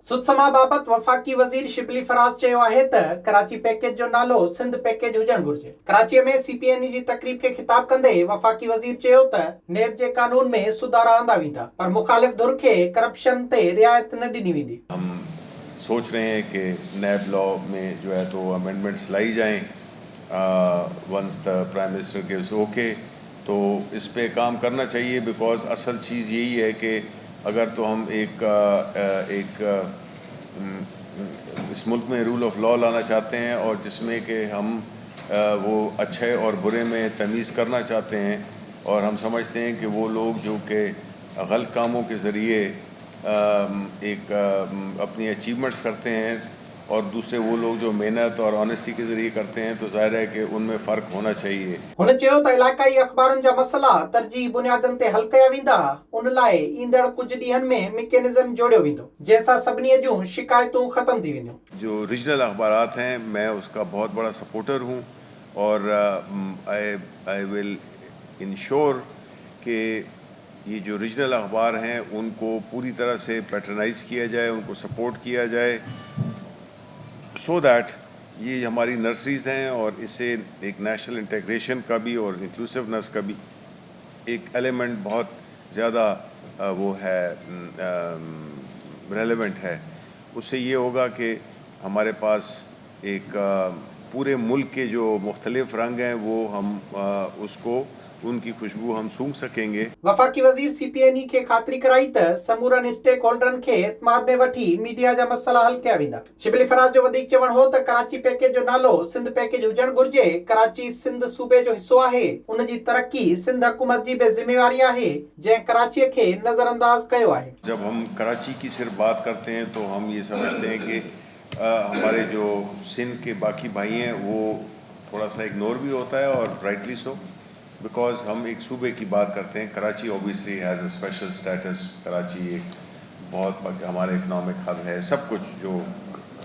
सुत्समा बाबत वफ़ाक़ी वज़ीर शिबली फराज़ चयो आहे त कराची पैकेज जो नालो सिंध पैकेज हुजण घुर्जे। कराची में CPNE जी तकरीब के खिताब कंदे वफ़ाक़ी वज़ीर चयो त नेब जे कानून में सुधारा आंदा वेंदा पर मुखालिफ धुर खे करप्शन ते रियायत न ॾिनी वेंदी। हम सोच रहे हैं कि नैब लॉ में जो है तो अमेंडमेंट्स लाई जाएं once the prime minister gives okay, तो इस पे काम करना चाहिए। बिकॉज असल चीज़ यही है कि अगर तो हम इस मुल्क में रूल ऑफ लॉ लाना चाहते हैं और जिसमें कि हम वो अच्छे और बुरे में तमीज़ करना चाहते हैं, और हम समझते हैं कि वो लोग जो कि गलत कामों के ज़रिए अपनी अचीवमेंट्स करते हैं और दूसरे वो लोग जो मेहनत और ऑनेस्टी के ज़रिए करते हैं, तो ज़ाहिर है कि उनमें फ़र्क होना चाहिए। हुन चयो त इलाक़ाई अख़बारुनि जा मसला तरजीही बुनियादनि ते हल कया वेंदा। उन लाइ ईंदड़ कुझु ॾींहनि में मैकेनिज़्म जोड़ियो वेंदो जंहिंसां सभिनी जूं शिकायतूं ख़त्म थी वेंदियूं। जो रीजनल अखबारात हैं, मैं उसका बहुत बड़ा सपोर्टर हूँ और आई विल इंश्योर कि ये जो रीजनल अखबार हैं उनको पूरी तरह से पैटर्नाइज किया जाए, उनको सपोर्ट किया जाए, सो दैट ये हमारी नर्सरीज़ हैं और इससे एक नेशनल इंटीग्रेशन का भी और इंक्लूसिवनेस का भी एक एलिमेंट बहुत ज़्यादा वो है रेलेवेंट है। उससे ये होगा कि हमारे पास एक पूरे मुल्क के जो मुख्तलिफ रंग हैं वो हम उसको उनकी खुशबू हम सूंघ सकेंगे। वफ़ाक़ी वज़ीर CPNE खे ख़ातिरी कराई त समूरनि स्टेक होल्डरनि खे एतमाद में वठी मीडिया जा मसला हल कया वेंदा। शिबली फराज़ जो वधीक चवण हो त कराची पैकेज जो नालो सिंध पैकेज हुजण घुर्जे। कराची सिंध सूबे जो हिस्सो आहे, उन जी तरक्की सिंध हुकूमत जी बेज़िम्मेवारी आहे जंहिं कराची खे नज़रअंदाज कयो आहे। जब हम कराची की सिर्फ बात करते हैं तो हम ये समझते हैं कि हमारे जो सिंध के बाकी भाई हैं वो थोड़ा सा इग्नोर भी होता है, और राइटली सो, बिकॉज हम एक सूबे की बात करते हैं। Karachi obviously has a special status. Karachi एक बहुत हमारे इकनॉमिक हब है, सब कुछ जो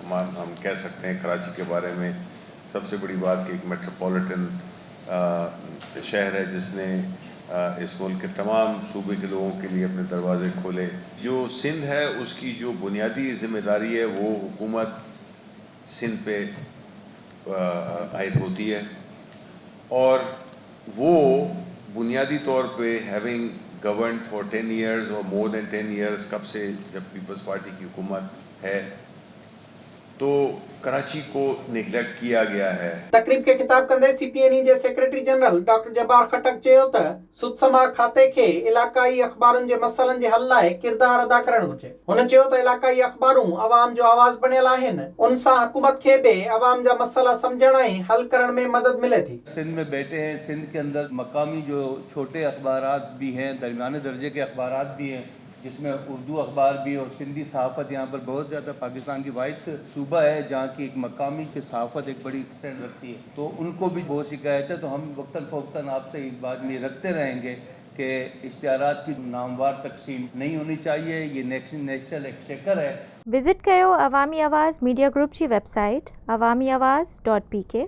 हम कह सकते हैं कराची के बारे में। सबसे बड़ी बात कि एक मेट्रोपॉलिटन शहर है जिसने इस मुल्क के तमाम सूबे के लोगों के लिए अपने दरवाजे खोले। जो सिंध है उसकी जो बुनियादी जिम्मेदारी है वो हुकूमत सिंध पे आयद होती है, और वो बुनियादी तौर पे हैविंग गवर्न फॉर 10 years और मोर देन 10 years, कब से जब पीपल्स पार्टी की हुकूमत है, तो कराची को निगलेक्ट किया गया है। तकरीब के खिताब कंदे CPNE जे सेक्रेटरी जनरल डॉक्टर जब्बार खटक चयो त सुत्समा खाते खे इलाक़ाई अख़बारुनि जे मसइलनि जे हल लाइ किरदार अदा करणु घुर्जे। हुन चयो त इलाक़ाई अख़बारूं अवाम जो आवाज़ बणियल आहिनि, उन सां हुकूमत खे बि अवाम जा मसइला सम्झण ऐं हल करण में मदद मिले थी। सिंध में बैठे हैं, सिंध के अंदर मकामी जो छोटे अखबारात भी हैं, दरमियाने दर्जे के अखबारात भी हैं, जिसमें उर्दू अखबार भी और सिंधी सहाफ़त यहाँ पर बहुत ज़्यादा। पाकिस्तान की वाहिद सूबा है जहाँ की एक मकामी की सहाफ़त एक बड़ी स्टैंड रखती है, तो उनको भी बहुत शिकायत है। तो हम वक्तन फ़वक्तन आपसे इस बात में रखते रहेंगे कि इश्तिहारात की नामवार तकसीम नहीं होनी चाहिए। ये नेशनल एक्सचेकर है। विजिट कयो अवामी आवाज़ मीडिया ग्रुप की वेबसाइट awamiawaz.pk।